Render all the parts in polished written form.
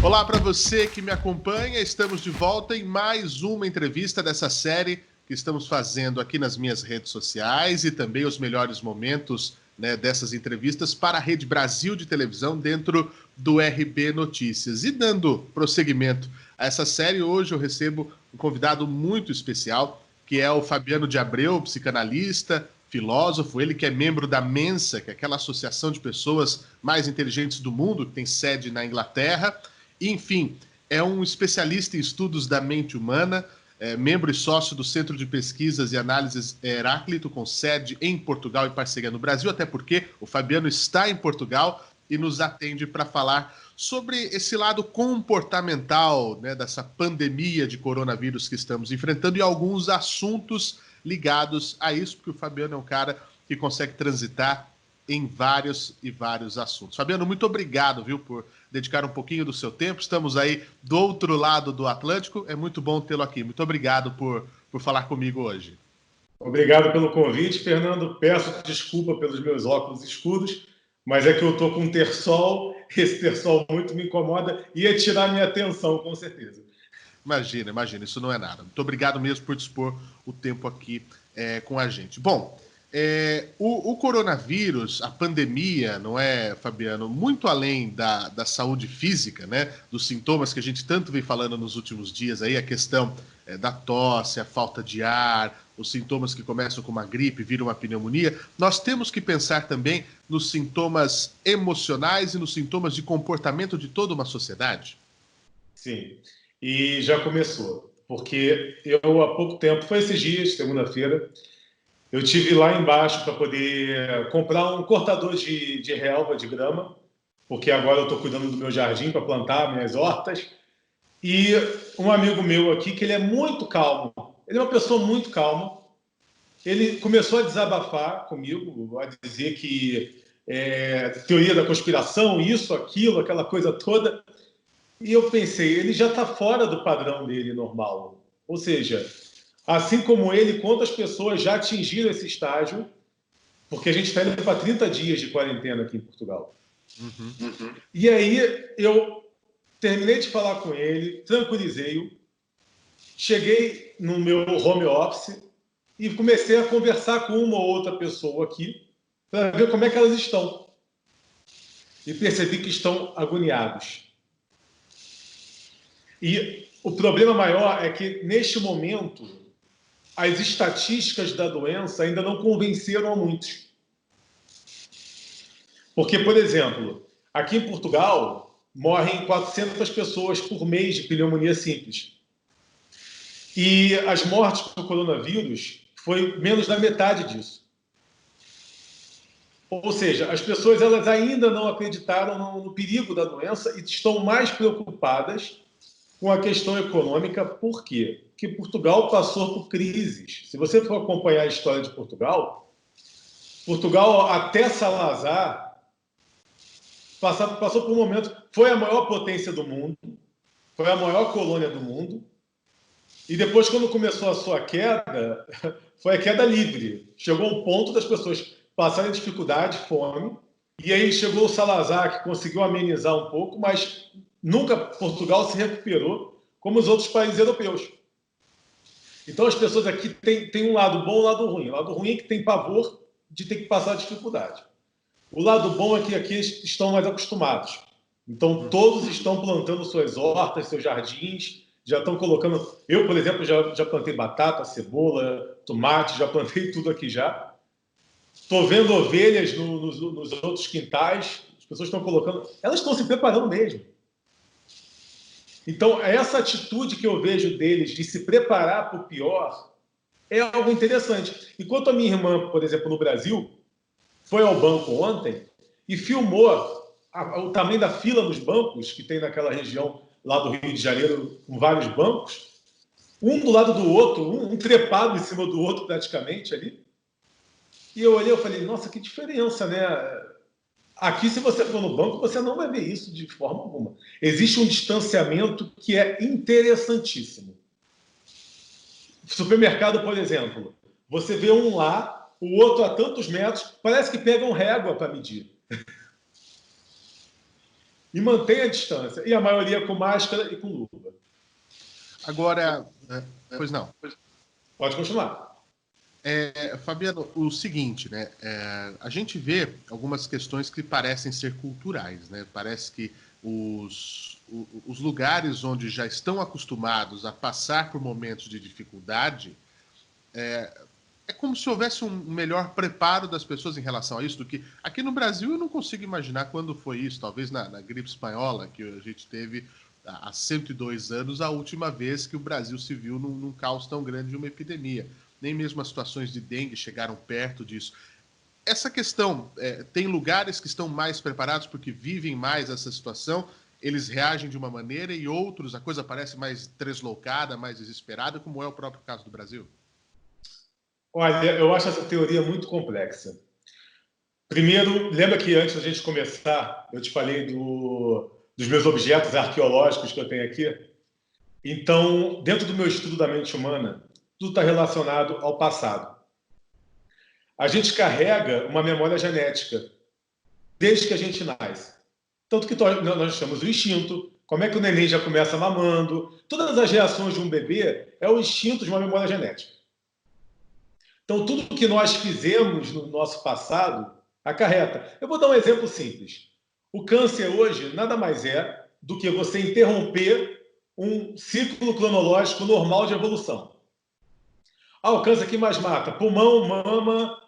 Olá para você que me acompanha, estamos de volta em mais uma entrevista dessa série que estamos fazendo aqui nas minhas redes sociais e também os melhores momentos, né, dessas entrevistas para a Rede Brasil de televisão dentro do RB Notícias. E dando prosseguimento a essa série, hoje eu recebo um convidado muito especial, que é o Fabiano de Abreu, psicanalista, filósofo, ele que é membro da Mensa, que é aquela associação de pessoas mais inteligentes do mundo, que tem sede na Inglaterra. Enfim, é um especialista em estudos da mente humana, membro e sócio do Centro de Pesquisas e Análises Heráclito, com sede em Portugal e parceria no Brasil, até porque o Fabiano está em Portugal e nos atende para falar sobre esse lado comportamental, né, dessa pandemia de coronavírus que estamos enfrentando e alguns assuntos ligados a isso, porque o Fabiano é um cara que consegue transitar em vários e vários assuntos. Fabiano, muito obrigado, viu, por dedicar um pouquinho do seu tempo. Estamos aí do outro lado do Atlântico. É muito bom tê-lo aqui. Muito obrigado por falar comigo hoje. Obrigado pelo convite, Fernando. Peço desculpa pelos meus óculos escuros, mas é que eu estou com um terçol. Esse terçol muito me incomoda e ia tirar minha atenção, com certeza. Imagina, isso não é nada. Muito obrigado mesmo por dispor o tempo aqui com a gente. Bom, o coronavírus, a pandemia, não é, Fabiano? Muito além da saúde física, né? Dos sintomas que a gente tanto vem falando nos últimos dias aí, a questão da tosse, a falta de ar, os sintomas que começam com uma gripe, viram uma pneumonia. Nós temos que pensar também nos sintomas emocionais e nos sintomas de comportamento de toda uma sociedade? Sim, e já começou, porque eu há pouco tempo, foi esses dias, segunda-feira, eu tive lá embaixo para poder comprar um cortador de relva, de grama, porque agora eu estou cuidando do meu jardim para plantar minhas hortas. E um amigo meu aqui, que ele é muito calmo, ele é uma pessoa muito calma, ele começou a desabafar comigo, a dizer que teoria da conspiração, isso, aquilo, aquela coisa toda. E eu pensei, ele já está fora do padrão dele normal. Ou seja, assim como ele, quantas pessoas já atingiram esse estágio, porque a gente está indo para 30 dias de quarentena aqui em Portugal. E aí eu terminei de falar com ele, tranquilizei-o, cheguei no meu home office e comecei a conversar com uma ou outra pessoa aqui para ver como é que elas estão. E percebi que estão agoniados. E o problema maior é que, neste momento, as estatísticas da doença ainda não convenceram a muitos. Porque, por exemplo, aqui em Portugal, morrem 400 pessoas por mês de pneumonia simples. E as mortes por coronavírus foi menos da metade disso. Ou seja, as pessoas elas ainda não acreditaram no perigo da doença e estão mais preocupadas com a questão econômica. Por quê? Porque Portugal passou por crises. Se você for acompanhar a história de Portugal, Portugal até Salazar passou por um momento, foi a maior potência do mundo, foi a maior colônia do mundo, e depois, quando começou a sua queda, foi a queda livre. Chegou um ponto das pessoas passarem dificuldade, fome, e aí chegou o Salazar, que conseguiu amenizar um pouco, mas nunca Portugal se recuperou como os outros países europeus. Então as pessoas aqui têm um lado bom e um lado ruim. O lado ruim é que tem pavor de ter que passar dificuldade. O lado bom é que aqui estão mais acostumados. Então todos estão plantando suas hortas, seus jardins, já estão colocando... Eu, por exemplo, já plantei batata, cebola, tomate, já plantei tudo aqui já. Estou vendo ovelhas nos outros quintais, as pessoas estão colocando... Elas estão se preparando mesmo. Então, essa atitude que eu vejo deles de se preparar para o pior é algo interessante. Enquanto a minha irmã, por exemplo, no Brasil, foi ao banco ontem e filmou o tamanho da fila nos bancos que tem naquela região lá do Rio de Janeiro, com vários bancos, um do lado do outro, um trepado em cima do outro praticamente ali. E eu olhei e falei, nossa, que diferença, né? Aqui, se você for no banco, você não vai ver isso de forma alguma. Existe um distanciamento que é interessantíssimo. Supermercado, por exemplo, você vê um lá, o outro a tantos metros, parece que pegam régua para medir. e mantém a distância. E a maioria com máscara e com luva. Agora, pois não. Pode continuar. Fabiano, o seguinte, né? A gente vê algumas questões que parecem ser culturais, né? Parece que os lugares onde já estão acostumados a passar por momentos de dificuldade, é como se houvesse um melhor preparo das pessoas em relação a isso do que aqui no Brasil. Eu não consigo imaginar quando foi isso, talvez na gripe espanhola, que a gente teve há 102 anos, a última vez que o Brasil se viu num caos tão grande de uma epidemia. Nem mesmo as situações de dengue chegaram perto disso. Essa questão, tem lugares que estão mais preparados porque vivem mais essa situação, eles reagem de uma maneira, e outros a coisa parece mais deslocada, mais desesperada, como é o próprio caso do Brasil? Olha, eu acho essa teoria muito complexa. Primeiro, lembra que antes da gente começar, eu te falei dos meus objetos arqueológicos que eu tenho aqui? Então, dentro do meu estudo da mente humana, tudo está relacionado ao passado. A gente carrega uma memória genética desde que a gente nasce. Tanto que nós chamamos o instinto, como é que o neném já começa mamando. Todas as reações de um bebê é o instinto de uma memória genética. Então, tudo que nós fizemos no nosso passado acarreta. Eu vou dar um exemplo simples. O câncer hoje nada mais é do que você interromper um ciclo cronológico normal de evolução. O câncer que mais mata? Pulmão, mama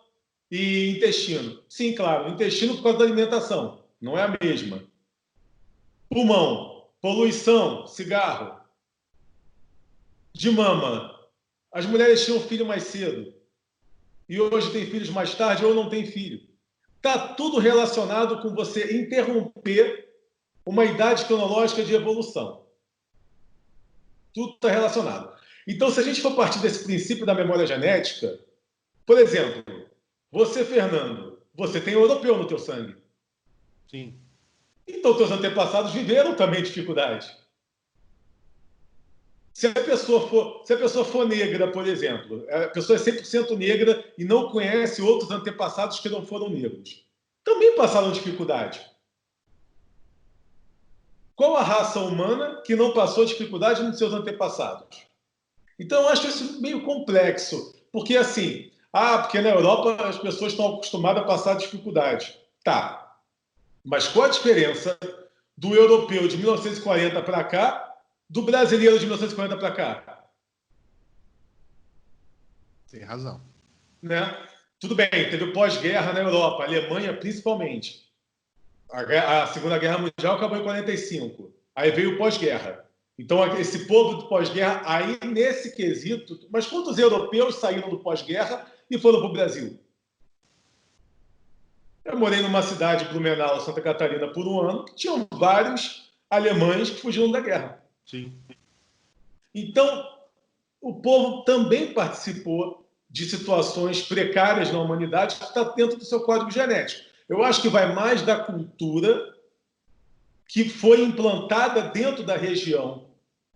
e intestino. Sim, claro, intestino por causa da alimentação. Não é a mesma. Pulmão, poluição, cigarro. De mama, as mulheres tinham filho mais cedo. E hoje tem filhos mais tarde ou não tem filho. Está tudo relacionado com você interromper uma idade cronológica de evolução. Tudo está relacionado. Então, se a gente for partir desse princípio da memória genética, por exemplo, você, Fernando, você tem europeu no teu sangue. Sim. Então, teus antepassados viveram também dificuldade. Se a pessoa for negra, por exemplo, a pessoa é 100% negra e não conhece outros antepassados que não foram negros, também passaram dificuldade. Qual a raça humana que não passou dificuldade nos seus antepassados? Então, eu acho isso meio complexo, porque assim, porque na Europa as pessoas estão acostumadas a passar dificuldade. Tá, mas qual a diferença do europeu de 1940 para cá do brasileiro de 1940 para cá? Tem razão. Né? Tudo bem, teve o pós-guerra na Europa, Alemanha principalmente. A Segunda Guerra Mundial acabou em 45. Aí veio o pós-guerra. Então, esse povo do pós-guerra, aí nesse quesito... Mas quantos europeus saíram do pós-guerra e foram para o Brasil? Eu morei numa cidade, Blumenau, Santa Catarina, por um ano, que tinham vários alemães que fugiram da guerra. Sim. Então, o povo também participou de situações precárias na humanidade que está dentro do seu código genético. Eu acho que vai mais da cultura que foi implantada dentro da região,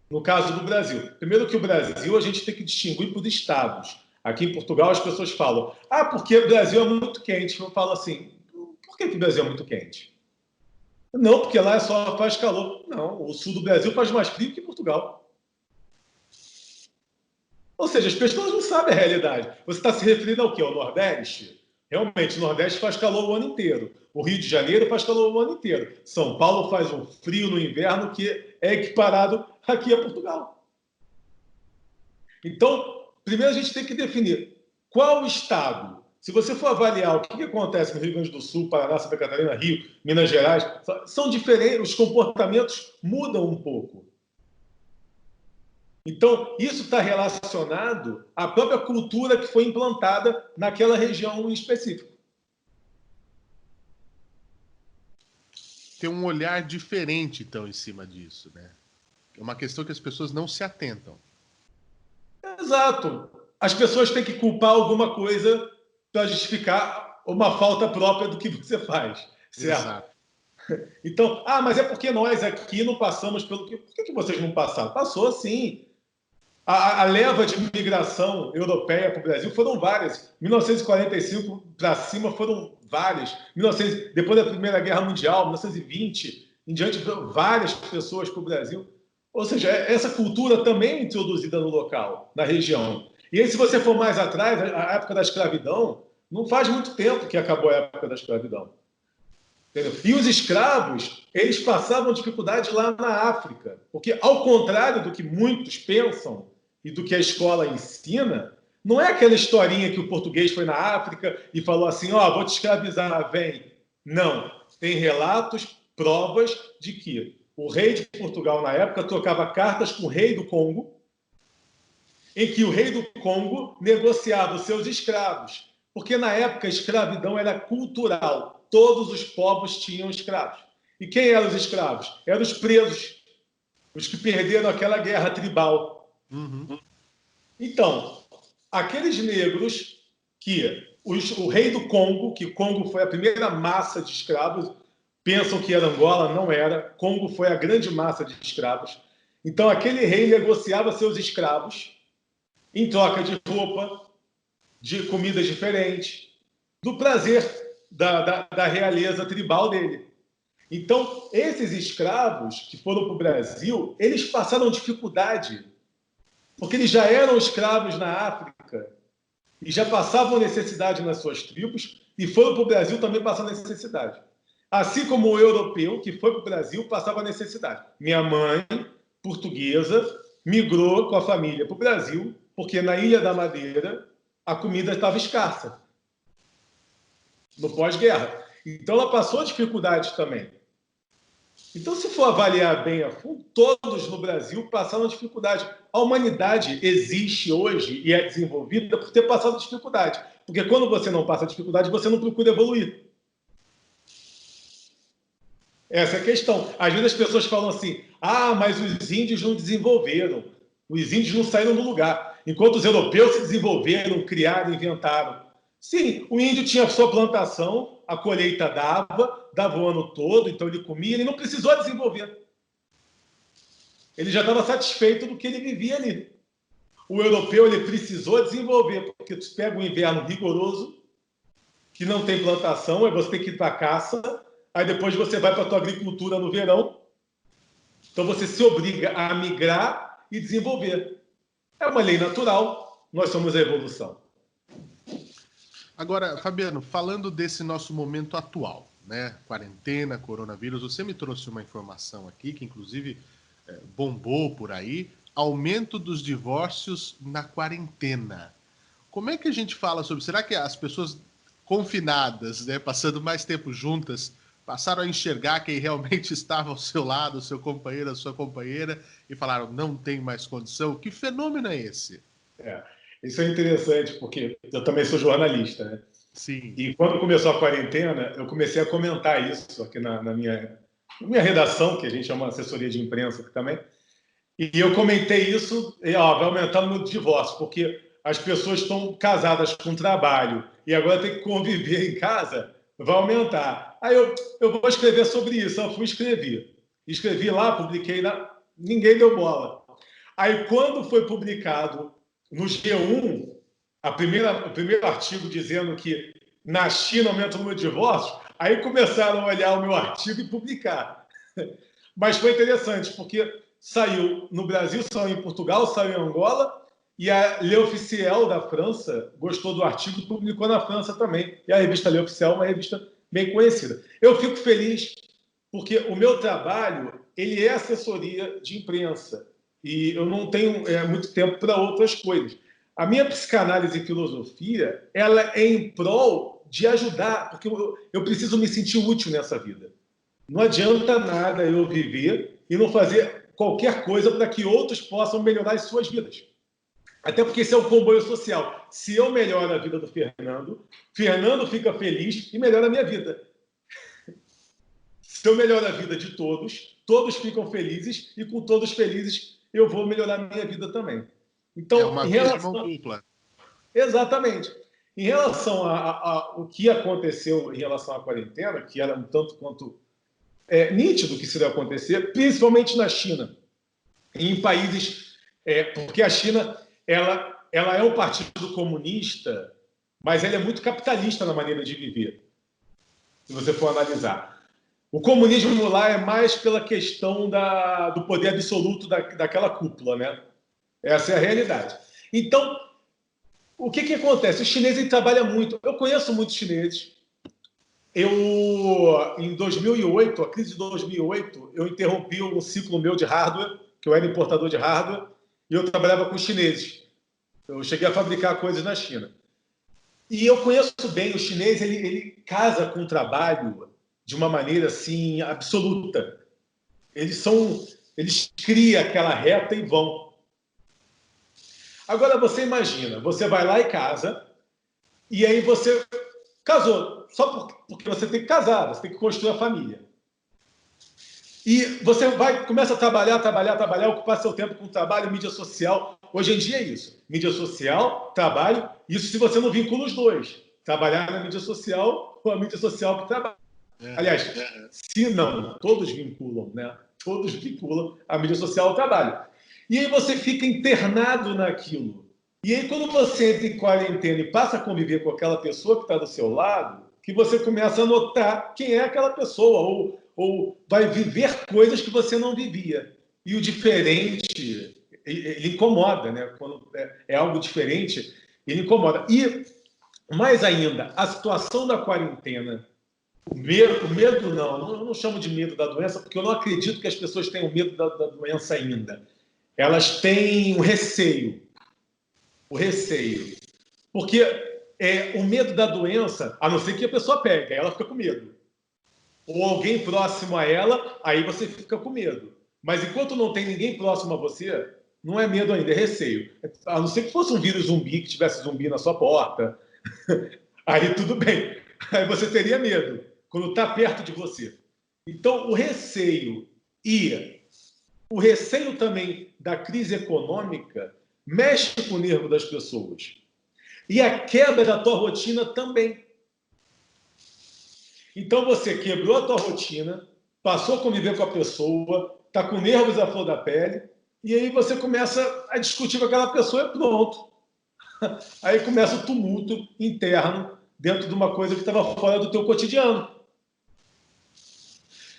no caso do Brasil. Primeiro que o Brasil, a gente tem que distinguir por estados. Aqui em Portugal as pessoas falam, porque o Brasil é muito quente. Eu falo assim, por que o Brasil é muito quente? Não, porque lá só faz calor. Não, o sul do Brasil faz mais frio que Portugal. Ou seja, as pessoas não sabem a realidade. Você está se referindo ao quê? Ao Nordeste? Realmente, o Nordeste faz calor o ano inteiro. O Rio de Janeiro faz calor o ano inteiro. São Paulo faz um frio no inverno que é equiparado aqui a Portugal. Então, primeiro a gente tem que definir qual estado. Se você for avaliar o que acontece no Rio Grande do Sul, Paraná, Santa Catarina, Rio, Minas Gerais, são diferentes, os comportamentos mudam um pouco. Então, isso está relacionado à própria cultura que foi implantada naquela região em específico. Tem um olhar diferente, então, em cima disso, né? É uma questão que as pessoas não se atentam. Exato. As pessoas têm que culpar alguma coisa para justificar uma falta própria do que você faz. Certo? Exato. Então, mas é porque nós aqui não passamos pelo que... Por que vocês não passaram? Passou, sim. A leva de migração europeia para o Brasil foram várias. 1945 para cima foram várias. Depois da Primeira Guerra Mundial, 1920, em diante, várias pessoas para o Brasil. Ou seja, essa cultura também é introduzida no local, na região. E aí, se você for mais atrás, a época da escravidão, não faz muito tempo que acabou a época da escravidão. Entendeu? E os escravos, eles passavam dificuldade lá na África. Porque, ao contrário do que muitos pensam e do que a escola ensina, não é aquela historinha que o português foi na África e falou assim, ó, vou te escravizar, vem. Não. Tem relatos, provas de que o rei de Portugal, na época, trocava cartas com o rei do Congo, em que o rei do Congo negociava os seus escravos. Porque, na época, a escravidão era cultural. Todos os povos tinham escravos. E quem eram os escravos? Eram os presos, os que perderam aquela guerra tribal. Uhum. Então, aqueles negros que o rei do Congo, que Congo foi a primeira massa de escravos, pensam que era Angola, não era. Congo foi a grande massa de escravos. Então, aquele rei negociava seus escravos em troca de roupa, de comidas diferentes, do prazer da realeza tribal dele. Então, esses escravos que foram para o Brasil, eles passaram dificuldade, porque eles já eram escravos na África e já passavam necessidade nas suas tribos e foram para o Brasil também passando necessidade. Assim como o europeu que foi para o Brasil passava necessidade. Minha mãe, portuguesa, migrou com a família para o Brasil, porque na Ilha da Madeira a comida estava escassa, no pós-guerra. Então ela passou dificuldades também. Então, se for avaliar bem a fundo, todos no Brasil passaram dificuldade. A humanidade existe hoje e é desenvolvida por ter passado dificuldade. Porque quando você não passa dificuldade, você não procura evoluir. Essa é a questão. Às vezes as pessoas falam assim, mas os índios não desenvolveram. Os índios não saíram do lugar. Enquanto os europeus se desenvolveram, criaram, inventaram. Sim, o índio tinha sua plantação, a colheita dava o ano todo, então ele comia, ele não precisou desenvolver. Ele já estava satisfeito do que ele vivia ali. O europeu ele precisou desenvolver, porque tu pega um inverno rigoroso, que não tem plantação, aí você tem que ir para a caça, aí depois você vai para a tua agricultura no verão, então você se obriga a migrar e desenvolver. É uma lei natural, nós somos a evolução. Agora, Fabiano, falando desse nosso momento atual, né? Quarentena, coronavírus, você me trouxe uma informação aqui que, inclusive, bombou por aí, aumento dos divórcios na quarentena. Como é que a gente fala sobre... Será que as pessoas confinadas, né, passando mais tempo juntas, passaram a enxergar quem realmente estava ao seu lado, o seu companheiro, a sua companheira, e falaram, não tem mais condição? Que fenômeno é esse? Isso é interessante, porque eu também sou jornalista, né? Sim. E quando começou a quarentena, eu comecei a comentar isso aqui na minha redação, que a gente chama assessoria de imprensa aqui também. E eu comentei isso, vai aumentar o número de divórcios, porque as pessoas estão casadas com trabalho e agora tem que conviver em casa, vai aumentar. Aí eu vou escrever sobre isso. Eu fui escrever. Escrevi lá, publiquei lá, ninguém deu bola. Aí quando foi publicado no G1, o primeiro artigo dizendo que na China aumenta o número de divórcios, aí começaram a olhar o meu artigo e publicar. Mas foi interessante, porque saiu no Brasil, saiu em Portugal, saiu em Angola, e a L'Officiel da França gostou do artigo e publicou na França também. E a revista L'Officiel é uma revista bem conhecida. Eu fico feliz porque o meu trabalho ele é assessoria de imprensa e eu não tenho muito tempo para outras coisas. A minha psicanálise e filosofia ela é em prol de ajudar, porque eu preciso me sentir útil nessa vida. Não adianta nada eu viver e não fazer qualquer coisa para que outros possam melhorar as suas vidas. Até porque esse é um comboio social. Se eu melhoro a vida do Fernando, Fernando fica feliz e melhora a minha vida. Se eu melhoro a vida de todos, todos ficam felizes e com todos felizes eu vou melhorar a minha vida também. Então, é uma via de mão dupla. Exatamente. Em relação ao que aconteceu em relação à quarentena, que era um tanto quanto nítido que isso ia acontecer, principalmente na China, em países... porque a China ela é um partido comunista, mas ela é muito capitalista na maneira de viver, se você for analisar. O comunismo lá é mais pela questão do poder absoluto daquela cúpula, né? Essa é a realidade. Então, o que acontece? Os chineses trabalham muito. Eu conheço muitos chineses. Em 2008, a crise de 2008, eu interrompi um ciclo meu de hardware, que eu era importador de hardware, e eu trabalhava com chineses. Eu cheguei a fabricar coisas na China. E eu conheço bem o chinês, ele casa com o trabalho de uma maneira assim absoluta. Eles criam aquela reta e vão. Agora você imagina, você vai lá e casa, e aí você casou, só porque você tem que casar, você tem que construir a família. E você começa a trabalhar, ocupar seu tempo com trabalho, mídia social. Hoje em dia é isso. Mídia social, trabalho, isso se você não vincula os dois. Trabalhar na mídia social ou a mídia social que trabalha. Aliás, se não, todos vinculam, né? Todos vinculam a mídia social ao trabalho. E aí você fica internado naquilo. E aí quando você entra em quarentena e passa a conviver com aquela pessoa que está do seu lado, que você começa a notar quem é aquela pessoa, ou vai viver coisas que você não vivia. E o diferente, ele incomoda, né? Quando é algo diferente, ele incomoda. E, mais ainda, a situação da quarentena, o medo não, eu não chamo de medo da doença, porque eu não acredito que as pessoas tenham medo da doença ainda. Elas têm o receio. Porque o medo da doença, a não ser que a pessoa pegue, aí ela fica com medo. Ou alguém próximo a ela, aí você fica com medo. Mas enquanto não tem ninguém próximo a você, não é medo ainda, é receio. A não ser que fosse um vírus zumbi, que tivesse zumbi na sua porta, aí tudo bem. Aí você teria medo, quando está perto de você. Então, o receio também da crise econômica mexe com o nervo das pessoas. E a quebra da tua rotina também. Então você quebrou a tua rotina, passou a conviver com a pessoa, está com nervos à flor da pele, e aí você começa a discutir com aquela pessoa e pronto. Aí começa o tumulto interno dentro de uma coisa que estava fora do teu cotidiano.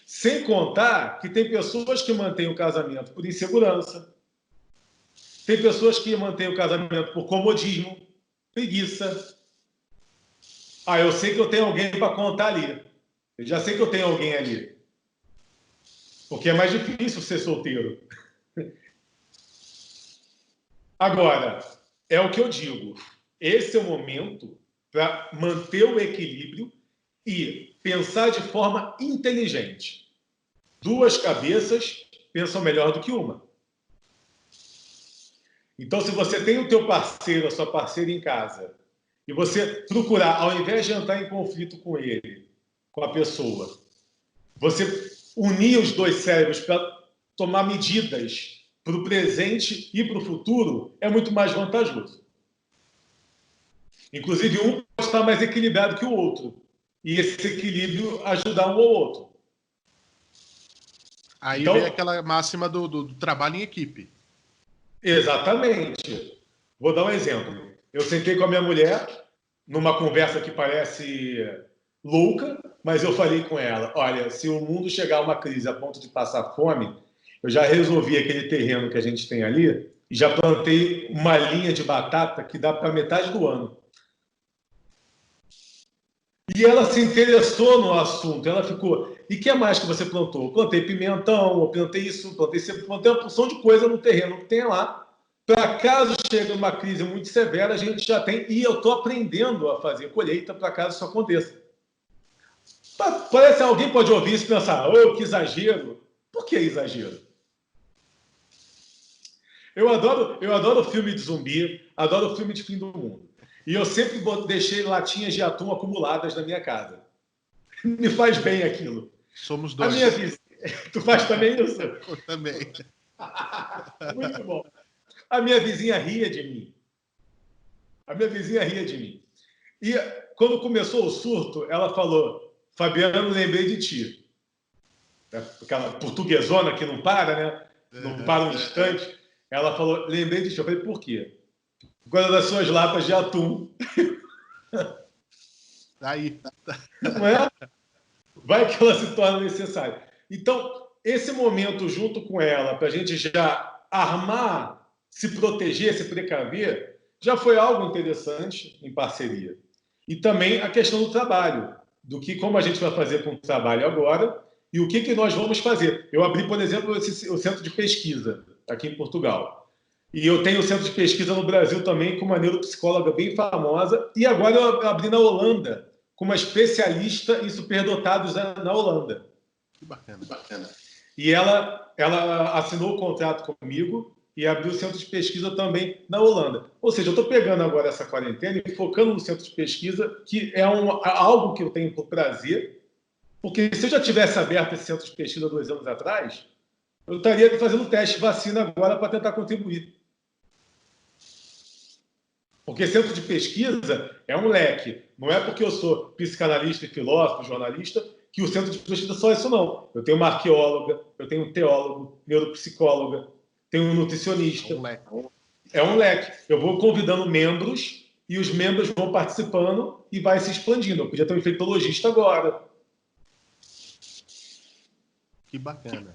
Sem contar que tem pessoas que mantêm o casamento por insegurança, tem pessoas que mantêm o casamento por comodismo, preguiça. Eu sei que eu tenho alguém para contar ali. Eu já sei que eu tenho alguém ali. Porque é mais difícil ser solteiro. Agora, é o que eu digo. Esse é o momento para manter o equilíbrio e pensar de forma inteligente. Duas cabeças pensam melhor do que uma. Então, se você tem o teu parceiro, a sua parceira em casa, e você procurar, ao invés de entrar em conflito com ele, com a pessoa, você unir os dois cérebros para tomar medidas para o presente e para o futuro, é muito mais vantajoso. Inclusive, um pode estar mais equilibrado que o outro. E esse equilíbrio ajudar um ao outro. Aí então, vem aquela máxima do trabalho em equipe. Exatamente. Vou dar um exemplo. Eu sentei com a minha mulher numa conversa que parece louca, mas eu falei com ela, olha, se o mundo chegar a uma crise a ponto de passar fome, eu já resolvi aquele terreno que a gente tem ali e já plantei uma linha de batata que dá para metade do ano. E ela se interessou no assunto, ela ficou, e o que mais que você plantou? Eu plantei pimentão, eu plantei isso, plantei uma porção de coisa no terreno que tem lá. Para caso chegue uma crise muito severa, a gente já tem, e eu estou aprendendo a fazer colheita para caso isso aconteça. Parece que alguém pode ouvir isso e pensar, que exagero. Por que exagero? Eu adoro filme de zumbi, adoro filme de fim do mundo. E eu sempre deixei latinhas de atum acumuladas na minha casa. Me faz bem aquilo. Somos dois. A minha vizinha... Tu faz também isso? Eu também. Muito bom. A minha vizinha ria de mim. E quando começou o surto, ela falou, Fabiano, lembrei de ti. Aquela portuguesona que não para, né? Não para um instante. Ela falou, lembrei de ti. Eu falei, por quê? Por causa das suas latas de atum. Aí. Não é? vai que ela se torna necessária. Então, esse momento junto com ela, para a gente já armar, se proteger, se precaver, já foi algo interessante em parceria. E também a questão do trabalho, do que como a gente vai fazer com o trabalho agora e o que nós vamos fazer. Eu abri, por exemplo, o centro de pesquisa aqui em Portugal. E eu tenho o centro de pesquisa no Brasil também com uma neuropsicóloga bem famosa. E agora eu abri na Holanda com uma especialista em superdotados na Holanda. Que bacana. Bacana. E ela assinou o contrato comigo e abriu o centro de pesquisa também na Holanda. Ou seja, eu estou pegando agora essa quarentena e focando no centro de pesquisa, que é algo que eu tenho por prazer, porque se eu já tivesse aberto esse centro de pesquisa 2 anos atrás, eu estaria fazendo teste de vacina agora para tentar contribuir. Porque centro de pesquisa é um leque. Não é porque eu sou psicanalista e filósofo, jornalista, que o centro de pesquisa é só isso, não. Eu tenho uma arqueóloga, eu tenho um teólogo, neuropsicóloga, tenho um nutricionista. É um leque. Eu vou convidando membros e os membros vão participando e vai se expandindo. Eu podia ter um infectologista agora. Que bacana.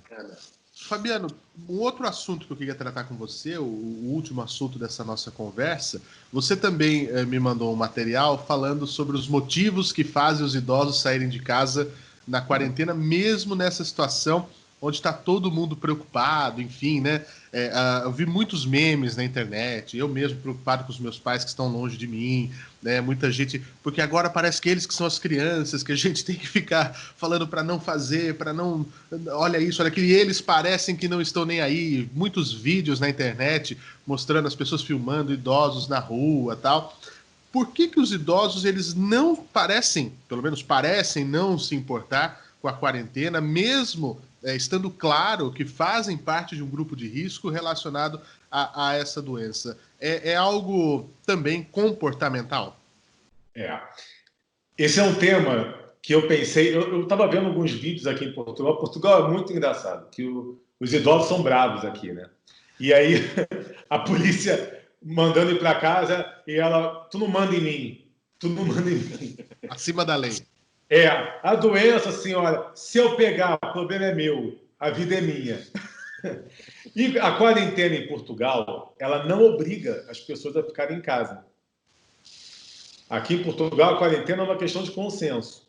Fabiano, um outro assunto que eu queria tratar com você, o último assunto dessa nossa conversa, você também me mandou um material falando sobre os motivos que fazem os idosos saírem de casa na quarentena, mesmo nessa situação onde está todo mundo preocupado, enfim, né? Eu vi muitos memes na internet, eu mesmo preocupado com os meus pais que estão longe de mim, né? Muita gente, porque agora parece que eles que são as crianças, que a gente tem que ficar falando para não fazer, para não, olha isso, olha aquilo, e eles parecem que não estão nem aí. Muitos vídeos na internet mostrando as pessoas filmando idosos na rua, tal. Por que os idosos, eles não parecem, pelo menos parecem não se importar com a quarentena, mesmo estando claro que fazem parte de um grupo de risco relacionado a essa doença? É algo também comportamental? Esse é um tema que eu pensei... Eu estava vendo alguns vídeos aqui em Portugal. Portugal é muito engraçado, que os idosos são bravos aqui, né? E aí a polícia mandando ir para casa e ela... Tu não manda em mim. Tu não manda em mim. Acima da lei. A doença, senhora, se eu pegar, o problema é meu, a vida é minha. E a quarentena em Portugal, ela não obriga as pessoas a ficarem em casa. Aqui em Portugal, a quarentena é uma questão de consenso.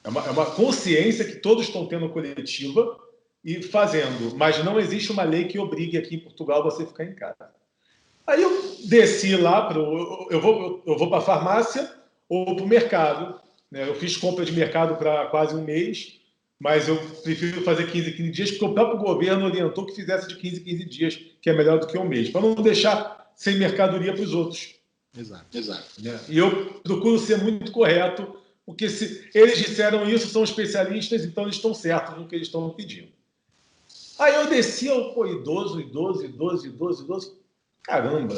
É uma consciência que todos estão tendo coletiva e fazendo, mas não existe uma lei que obrigue aqui em Portugal você ficar em casa. Aí eu desci lá, eu vou para a farmácia ou para o mercado. Eu fiz compra de mercado para quase um mês, mas eu prefiro fazer 15 dias, porque o próprio governo orientou que fizesse de 15 dias, que é melhor do que um mês, para não deixar sem mercadoria para os outros. Exato. E eu procuro ser muito correto, porque se eles disseram isso, são especialistas, então eles estão certos no que eles estão pedindo. Aí eu desci, idoso. Caramba!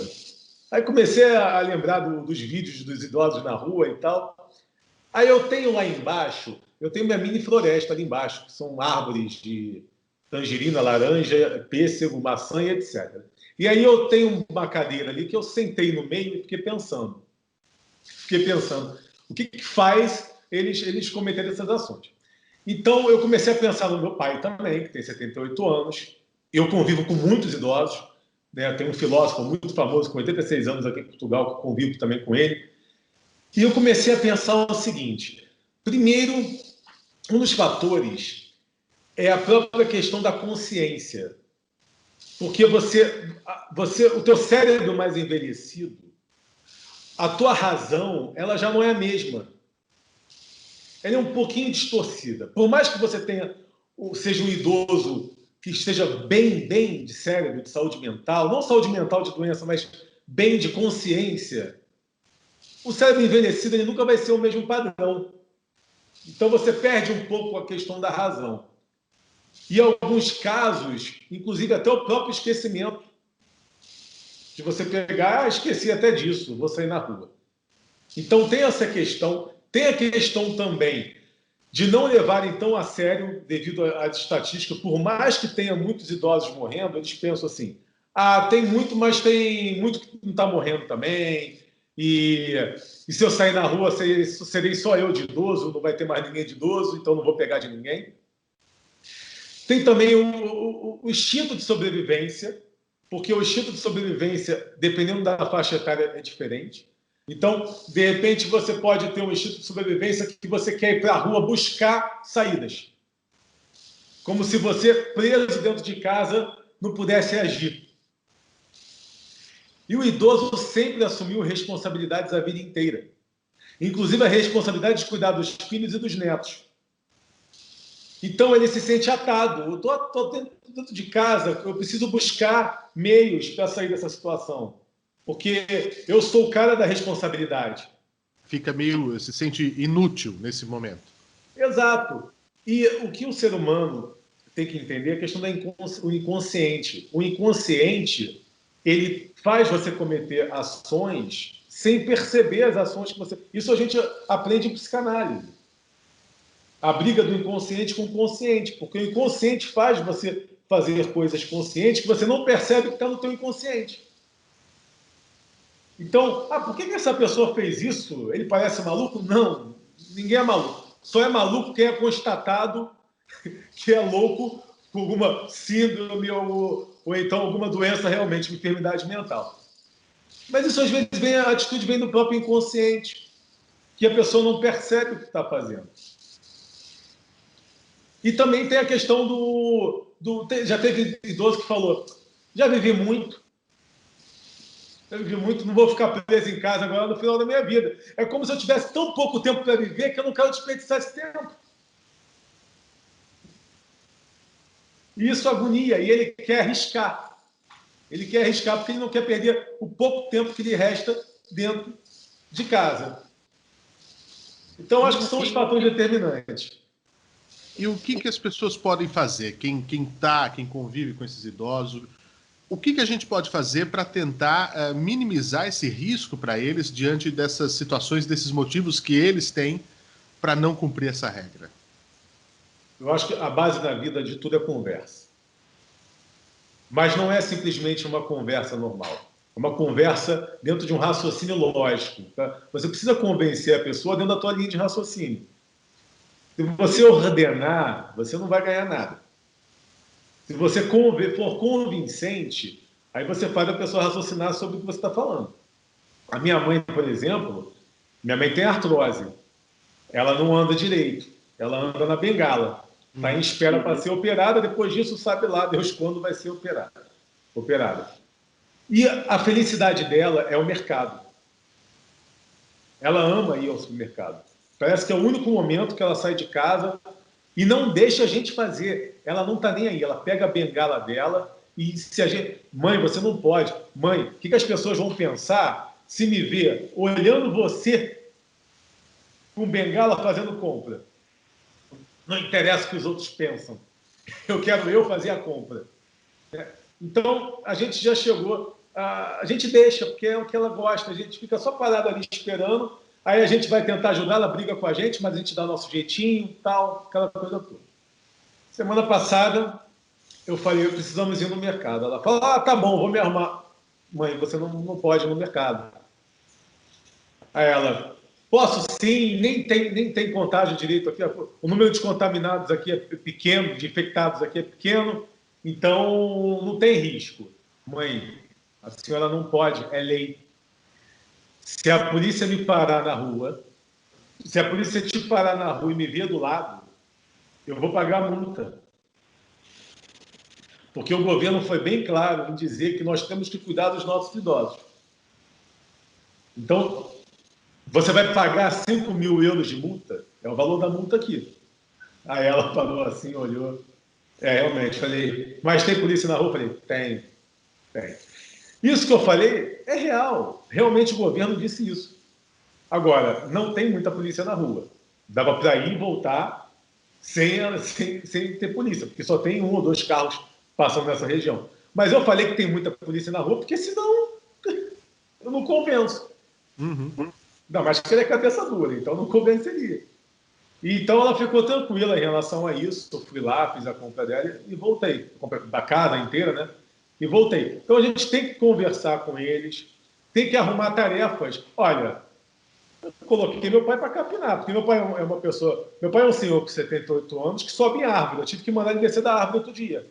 Aí comecei a lembrar dos vídeos dos idosos na rua e tal. Aí eu tenho lá embaixo, eu tenho minha mini floresta ali embaixo, que são árvores de tangerina, laranja, pêssego, maçã e etc. E aí eu tenho uma cadeira ali que eu sentei no meio e fiquei pensando. O que faz eles cometerem essas ações? Então eu comecei a pensar no meu pai também, que tem 78 anos. Eu convivo com muitos idosos, né? Tem um filósofo muito famoso com 86 anos aqui em Portugal, que eu convivo também com ele. E eu comecei a pensar o seguinte: primeiro, um dos fatores é a própria questão da consciência. Porque o teu cérebro mais envelhecido, a tua razão, ela já não é a mesma. Ela é um pouquinho distorcida. Por mais que você seja um idoso que esteja bem de cérebro, de saúde mental, não saúde mental de doença, mas bem de consciência, o cérebro envelhecido ele nunca vai ser o mesmo padrão. Então você perde um pouco a questão da razão. E em alguns casos, inclusive até o próprio esquecimento. De você pegar, esqueci até disso, vou sair na rua. Então tem essa questão. Tem a questão também de não levarem tão a sério, devido às estatísticas, por mais que tenha muitos idosos morrendo, eles pensam assim, tem muito, mas tem muito que não está morrendo também. e se eu sair na rua, serei só eu de idoso, não vai ter mais ninguém de idoso, então não vou pegar de ninguém. Tem também o instinto de sobrevivência, porque o instinto de sobrevivência, dependendo da faixa etária, é diferente. Então, de repente, você pode ter um instinto de sobrevivência que você quer ir para a rua buscar saídas. Como se você, preso dentro de casa, não pudesse agir. E o idoso sempre assumiu responsabilidades a vida inteira. Inclusive a responsabilidade de cuidar dos filhos e dos netos. Então ele se sente atado. Eu estou dentro de casa, eu preciso buscar meios para sair dessa situação. Porque eu sou o cara da responsabilidade. Se sente inútil nesse momento. Exato. E o que o ser humano tem que entender é a questão do inconsciente. O inconsciente, ele faz você cometer ações sem perceber as ações que você... Isso a gente aprende em psicanálise. A briga do inconsciente com o consciente, porque o inconsciente faz você fazer coisas conscientes que você não percebe que está no teu inconsciente. Então, por que essa pessoa fez isso? Ele parece maluco? Não, ninguém é maluco. Só é maluco quem é constatado que é louco com alguma síndrome ou então alguma doença realmente, uma enfermidade mental. Mas isso às vezes a atitude vem do próprio inconsciente, que a pessoa não percebe o que está fazendo. E também tem a questão já teve idoso que falou, já vivi muito, não vou ficar preso em casa agora no final da minha vida. É como se eu tivesse tão pouco tempo para viver que eu não quero desperdiçar esse tempo. E isso agonia, e ele quer arriscar. Ele quer arriscar porque ele não quer perder o pouco tempo que lhe resta dentro de casa. Então, acho que são os fatores determinantes. E o que as pessoas podem fazer? Quem convive com esses idosos, o que a gente pode fazer para tentar minimizar esse risco para eles diante dessas situações, desses motivos que eles têm para não cumprir essa regra? Eu acho que a base da vida de tudo é conversa. Mas não é simplesmente uma conversa normal. É uma conversa dentro de um raciocínio lógico. Tá? Você precisa convencer a pessoa dentro da tua linha de raciocínio. Se você ordenar, você não vai ganhar nada. Se você for convincente, aí você faz a pessoa raciocinar sobre o que você está falando. A minha mãe, por exemplo, minha mãe tem artrose. Ela não anda direito. Ela anda na bengala. Está em espera para ser operada. Depois disso, sabe lá Deus quando vai ser operada. E a felicidade dela é o mercado. Ela ama ir ao supermercado. Parece que é o único momento que ela sai de casa e não deixa a gente fazer. Ela não está nem aí. Ela pega a bengala dela e se a gente... Mãe, você não pode. Mãe, o que as pessoas vão pensar se me ver olhando você com bengala fazendo compra? Não interessa o que os outros pensam. Eu quero fazer a compra. Então, a gente já chegou... A gente deixa, porque é o que ela gosta. A gente fica só parado ali esperando. Aí a gente vai tentar ajudar, ela briga com a gente, mas a gente dá nosso jeitinho, tal, aquela coisa toda. Semana passada, eu falei, precisamos ir no mercado. Ela falou, tá bom, vou me arrumar. Mãe, você não pode ir no mercado. Aí ela, posso sim, nem tem contagem direito aqui. O número de contaminados aqui é pequeno, de infectados aqui é pequeno, então não tem risco. Mãe, a senhora não pode, é lei. Se a polícia me parar na rua, se a polícia te parar na rua e me ver do lado, eu vou pagar a multa. Porque o governo foi bem claro em dizer que nós temos que cuidar dos nossos idosos. Então, você vai pagar 5 mil euros de multa? É o valor da multa aqui. Aí ela falou assim, olhou. Realmente, falei, mas tem polícia na rua? Falei, tem. Isso que eu falei é real. Realmente o governo disse isso. Agora, não tem muita polícia na rua. Dava para ir e voltar sem ter polícia, porque só tem 1 ou 2 carros passando nessa região. Mas eu falei que tem muita polícia na rua, porque senão eu não convenço. Ainda mais que ele é cabeça dura, então não convenceria. Então ela ficou tranquila em relação a isso. Eu fui lá, fiz a compra dela e voltei. A compra da casa inteira, né? E voltei. Então a gente tem que conversar com eles, tem que arrumar tarefas. Olha, eu coloquei meu pai para capinar, porque meu pai é uma pessoa... Meu pai é um senhor com 78 anos que sobe em árvore. Eu tive que mandar ele descer da árvore outro dia.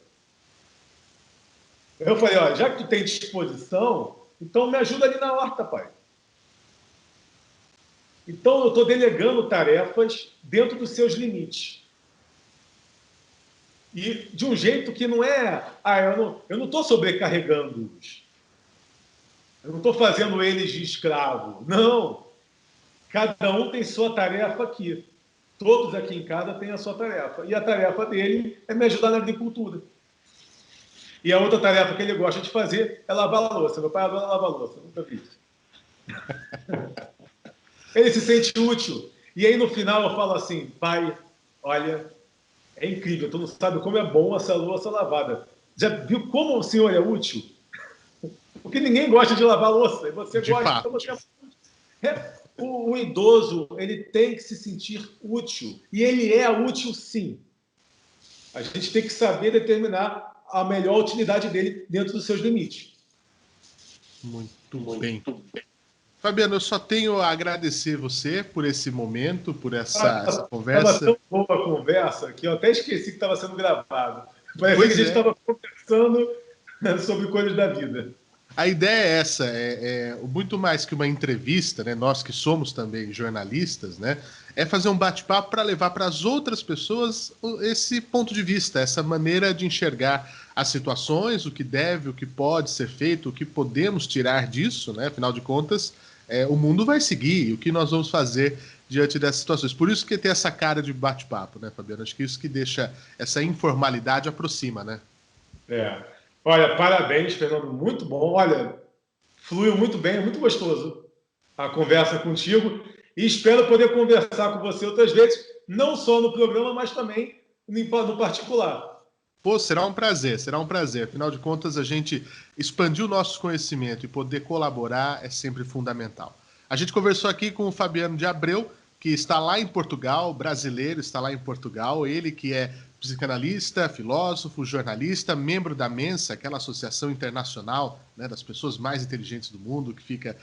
Eu falei, olha, já que tu tem disposição, então me ajuda ali na horta, pai. Então eu estou delegando tarefas dentro dos seus limites. E de um jeito que não é... eu não estou sobrecarregando-os. Eu não estou fazendo eles de escravo. Não. Cada um tem sua tarefa aqui. Todos aqui em casa têm a sua tarefa. E a tarefa dele é me ajudar na agricultura. E a outra tarefa que ele gosta de fazer é lavar a louça. Meu pai adora lavar a louça. Nunca vi. Ele se sente útil. E aí, no final, eu falo assim, pai, olha, é incrível. Tu não sabe como é bom essa louça lavada. Já viu como o senhor é útil? Porque ninguém gosta de lavar louça. E você De gosta. fato. Então você o idoso, ele tem que se sentir útil. E ele é útil, sim. A gente tem que saber determinar a melhor utilidade dele dentro dos seus limites. Muito bem. Fabiano, eu só tenho a agradecer você por esse momento, por essa conversa. Estava tão boa a conversa que eu até esqueci que estava sendo gravado. Parece que a gente estava conversando sobre coisas da vida. A ideia é essa, muito mais que uma entrevista, né? Nós que somos também jornalistas, né? É fazer um bate-papo para levar para as outras pessoas esse ponto de vista, essa maneira de enxergar as situações, o que deve, o que pode ser feito, o que podemos tirar disso, né? Afinal de contas, o mundo vai seguir, o que nós vamos fazer diante dessas situações. Por isso que tem essa cara de bate-papo, né, Fabiano? Acho que isso que deixa essa informalidade aproxima, né? Olha, parabéns, Fernando, muito bom. Olha, fluiu muito bem, é muito gostoso a conversa contigo e espero poder conversar com você outras vezes, não só no programa, mas também no particular. Pô, será um prazer, será um prazer. Afinal de contas, a gente expandir o nosso conhecimento e poder colaborar é sempre fundamental. A gente conversou aqui com o Fabiano de Abreu, que está lá em Portugal, brasileiro, está lá em Portugal, ele que é psicanalista, filósofo, jornalista, membro da Mensa, aquela associação internacional, né, das pessoas mais inteligentes do mundo, que fica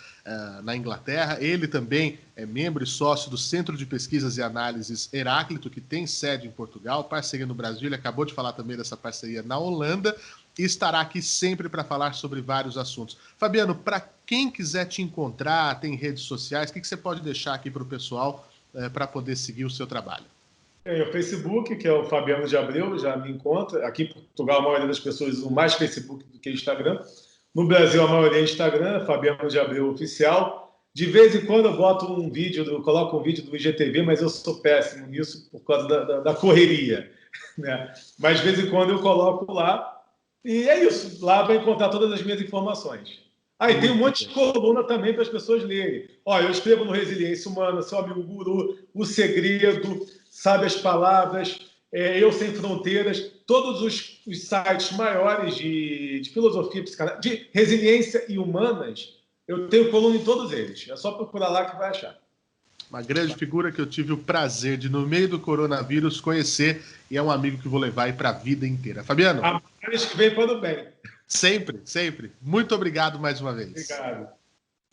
na Inglaterra. Ele também é membro e sócio do Centro de Pesquisas e Análises Heráclito, que tem sede em Portugal, parceria no Brasil. Ele acabou de falar também dessa parceria na Holanda e estará aqui sempre para falar sobre vários assuntos. Fabiano, para quem quiser te encontrar, tem redes sociais, o que você pode deixar aqui para o pessoal para poder seguir o seu trabalho? Tem o Facebook, que é o Fabiano de Abreu, já me encontra. Aqui em Portugal, a maioria das pessoas usam mais Facebook do que Instagram. No Brasil, a maioria é Instagram, Fabiano de Abreu Oficial. De vez em quando eu boto um vídeo, coloco um vídeo do IGTV, mas eu sou péssimo nisso por causa da correria, né? Mas de vez em quando eu coloco lá. E é isso. Lá vai encontrar todas as minhas informações. E tem um monte de coluna também para as pessoas lerem. Olha, eu escrevo no Resiliência Humana, Seu Amigo Guru, O Segredo, Sabe as Palavras, Eu Sem Fronteiras, todos os sites maiores de filosofia, de resiliência e humanas, eu tenho coluna em todos eles. É só procurar lá que vai achar. Uma grande figura que eu tive o prazer de, no meio do coronavírus, conhecer, e é um amigo que vou levar aí para a vida inteira. Fabiano? A mais que vem para o bem. Sempre, sempre. Muito obrigado mais uma vez. Obrigado.